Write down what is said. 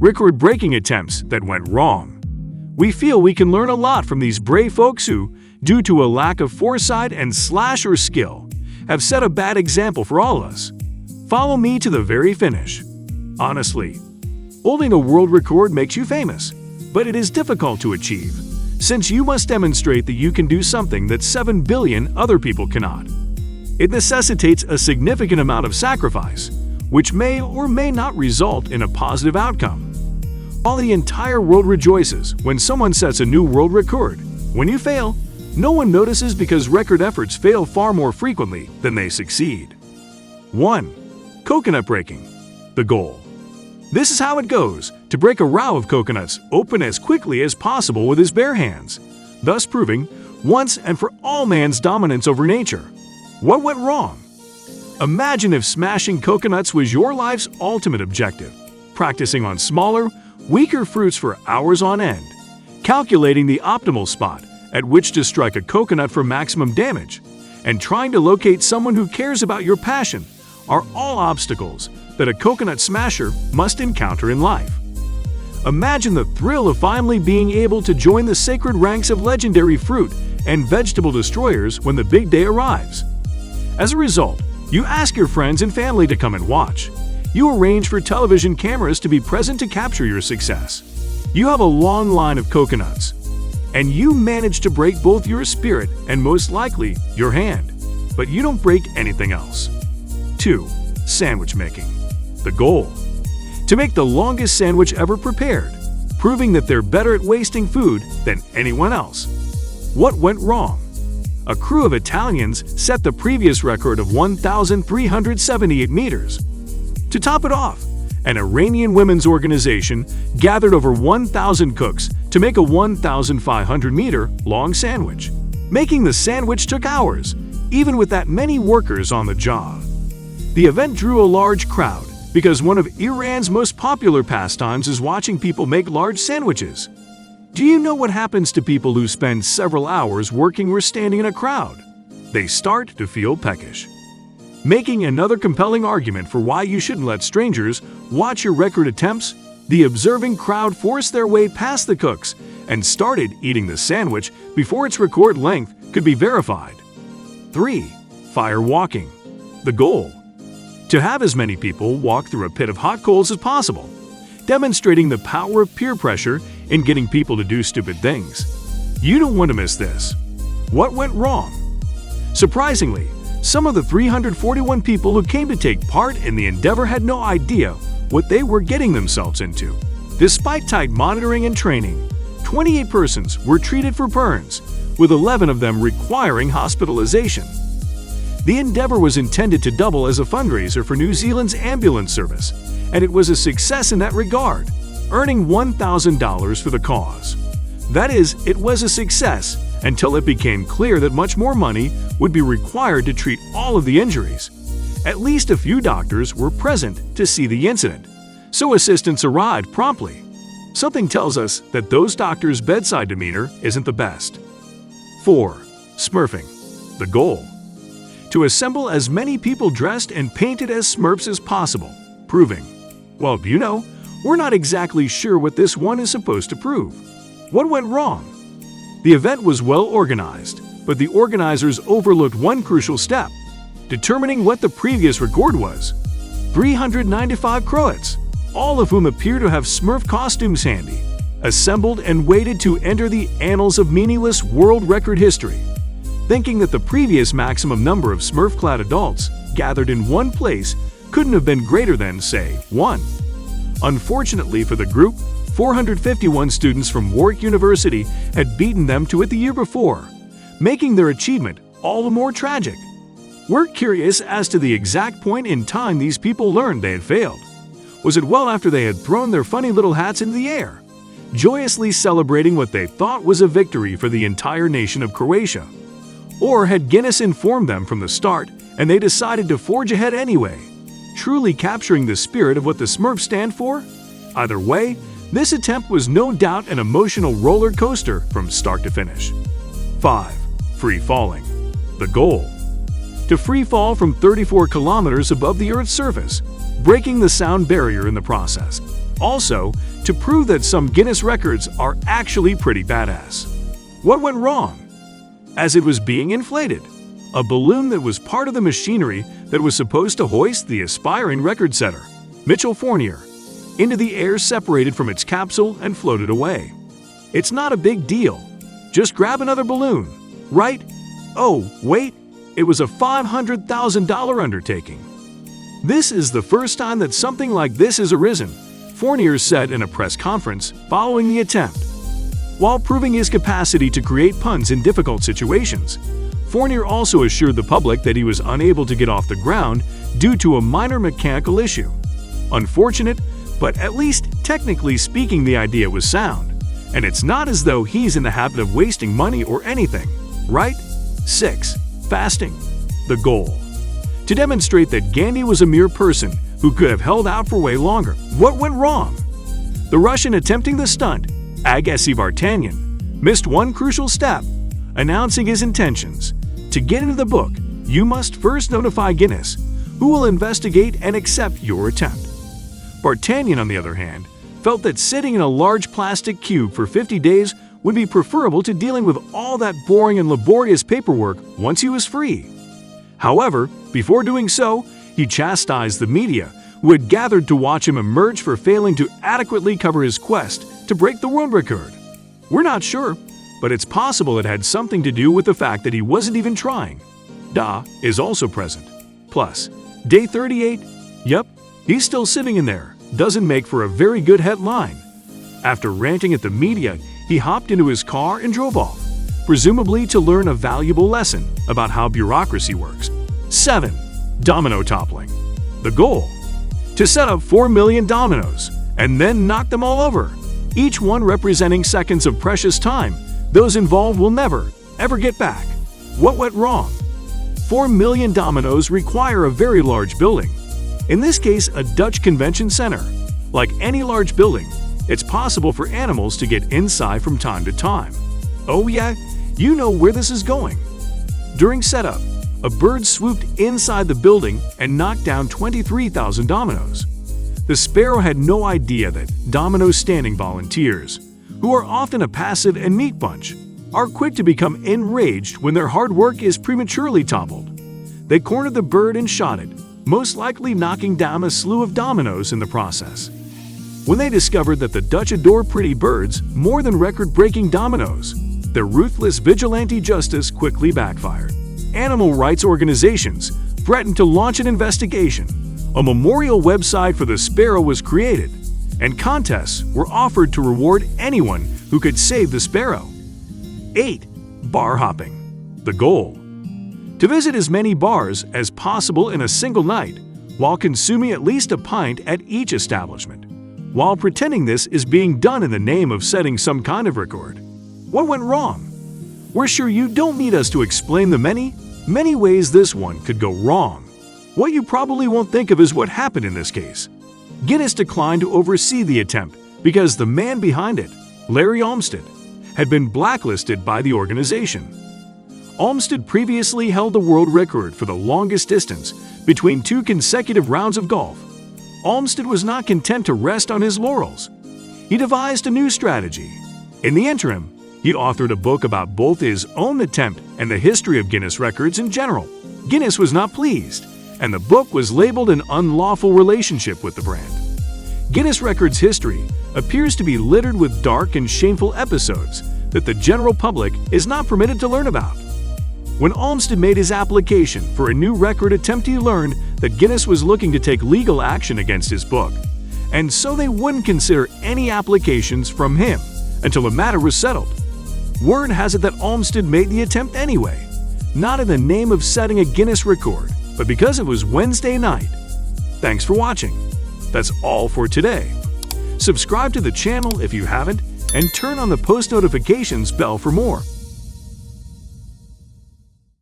record-breaking attempts that went wrong. We feel we can learn a lot from these brave folks who, due to a lack of foresight and / skill, have set a bad example for all of us. Follow me to the very finish. Honestly, holding a world record makes you famous, but it is difficult to achieve, since you must demonstrate that you can do something that 7 billion other people cannot. It necessitates a significant amount of sacrifice, which may or may not result in a positive outcome. While the entire world rejoices when someone sets a new world record, when you fail, no one notices because record efforts fail far more frequently than they succeed. 1. Coconut breaking. The goal. This is how it goes: to break a row of coconuts open as quickly as possible with his bare hands, thus proving once and for all man's dominance over nature. What went wrong? Imagine if smashing coconuts was your life's ultimate objective, practicing on smaller, weaker fruits for hours on end, calculating the optimal spot at which to strike a coconut for maximum damage, and trying to locate someone who cares about your passion are all obstacles that a coconut smasher must encounter in life. Imagine the thrill of finally being able to join the sacred ranks of legendary fruit and vegetable destroyers when the big day arrives. As a result, you ask your friends and family to come and watch. You arrange for television cameras to be present to capture your success. You have a long line of coconuts, and you manage to break both your spirit and most likely your hand, but you don't break anything else. 2. Sandwich making. The goal. To make the longest sandwich ever prepared, proving that they're better at wasting food than anyone else. What went wrong? A crew of Italians set the previous record of 1,378 meters. To top it off, an Iranian women's organization gathered over 1,000 cooks to make a 1,500-meter-long sandwich. Making the sandwich took hours, even with that many workers on the job. The event drew a large crowd because one of Iran's most popular pastimes is watching people make large sandwiches. Do you know what happens to people who spend several hours working or standing in a crowd? They start to feel peckish. Making another compelling argument for why you shouldn't let strangers watch your record attempts, the observing crowd forced their way past the cooks and started eating the sandwich before its record length could be verified. 3. Fire walking. The goal. To have as many people walk through a pit of hot coals as possible, demonstrating the power of peer pressure in getting people to do stupid things. You don't want to miss this. What went wrong? Surprisingly, some of the 341 people who came to take part in the endeavor had no idea what they were getting themselves into. Despite tight monitoring and training, 28 persons were treated for burns, with 11 of them requiring hospitalization. The endeavor was intended to double as a fundraiser for New Zealand's ambulance service, and it was a success in that regard, earning $1,000 for the cause. That is, it was a success until it became clear that much more money would be required to treat all of the injuries. At least a few doctors were present to see the incident, so assistance arrived promptly. Something tells us that those doctors' bedside demeanor isn't the best. 4. Smurfing. The goal. To assemble as many people dressed and painted as Smurfs as possible, proving, well, you know, we're not exactly sure what this one is supposed to prove. What went wrong? The event was well organized, but the organizers overlooked one crucial step: determining what the previous record was. 395 Croats, all of whom appear to have Smurf costumes handy, assembled and waited to enter the annals of meaningless world record history, thinking that the previous maximum number of Smurf-clad adults gathered in one place couldn't have been greater than, say, 1. Unfortunately for the group, 451 students from Warwick University had beaten them to it the year before, making their achievement all the more tragic. We're curious as to the exact point in time these people learned they had failed. Was it well after they had thrown their funny little hats into the air, joyously celebrating what they thought was a victory for the entire nation of Croatia? Or had Guinness informed them from the start and they decided to forge ahead anyway, truly capturing the spirit of what the Smurfs stand for? Either way, this attempt was no doubt an emotional roller coaster from start to finish. 5. Free falling. The goal. To free fall from 34 kilometers above the Earth's surface, breaking the sound barrier in the process. Also, to prove that some Guinness records are actually pretty badass. What went wrong? As it was being inflated, a balloon that was part of the machinery that was supposed to hoist the aspiring record setter, Micheal Jordan, into the air separated from its capsule and floated away. It's not a big deal. Just grab another balloon, right? Oh, wait, it was a $500,000 undertaking. This is the first time that something like this has arisen, Fournier said in a press conference following the attempt. While proving his capacity to create puns in difficult situations, Fournier also assured the public that he was unable to get off the ground due to a minor mechanical issue. Unfortunate, but at least technically speaking the idea was sound, and it's not as though he's in the habit of wasting money or anything, right? 6. Fasting. The goal. To demonstrate that Gandhi was a mere person who could have held out for way longer. What went wrong? The Russian attempting the stunt, Agassi Vartanian, missed one crucial step, announcing his intentions. To get into the book, you must first notify Guinness, who will investigate and accept your attempt. Vartanian, on the other hand, felt that sitting in a large plastic cube for 50 days would be preferable to dealing with all that boring and laborious paperwork once he was free. However, before doing so, he chastised the media, who had gathered to watch him emerge for failing to adequately cover his quest to break the world record. We're not sure, but it's possible it had something to do with the fact that he wasn't even trying. Da is also present. Plus, day 38, yep, he's still sitting in there, doesn't make for a very good headline. After ranting at the media, he hopped into his car and drove off, presumably to learn a valuable lesson about how bureaucracy works. 7. Domino toppling. The goal? To set up 4 million dominoes and then knock them all over, each one representing seconds of precious time those involved will never, ever get back. What went wrong? 4 million dominoes require a very large building. In this case, a Dutch convention center. Like any large building, it's possible for animals to get inside from time to time. Oh yeah, you know where this is going. During setup, a bird swooped inside the building and knocked down 23,000 dominoes. The sparrow had no idea that domino standing volunteers, who are often a passive and meek bunch, are quick to become enraged when their hard work is prematurely toppled. They cornered the bird and shot it, most likely knocking down a slew of dominoes in the process. When they discovered that the Dutch adore pretty birds more than record-breaking dominoes, their ruthless vigilante justice quickly backfired. Animal rights organizations threatened to launch an investigation. A memorial website for the sparrow was created, and contests were offered to reward anyone who could save the sparrow. 8. Bar hopping. The goal? To visit as many bars as possible in a single night, while consuming at least a pint at each establishment, while pretending this is being done in the name of setting some kind of record. What went wrong? We're sure you don't need us to explain the many ways this one could go wrong. What you probably won't think of is what happened in this case. Guinness declined to oversee the attempt because the man behind it, Larry Olmsted, had been blacklisted by the organization. Olmsted previously held the world record for the longest distance between 2 consecutive rounds of golf. Olmsted was not content to rest on his laurels. He devised a new strategy. In the interim, he authored a book about both his own attempt and the history of Guinness records in general. Guinness was not pleased, and the book was labeled an unlawful relationship with the brand. Guinness Records history appears to be littered with dark and shameful episodes that the general public is not permitted to learn about. When Olmsted made his application for a new record attempt, he learned that Guinness was looking to take legal action against his book, and so they wouldn't consider any applications from him until the matter was settled. Word has it that Olmsted made the attempt anyway, not in the name of setting a Guinness record, but because it was Wednesday night. Thanks for watching. That's all for today. Subscribe to the channel if you haven't, and turn on the post notifications bell for more.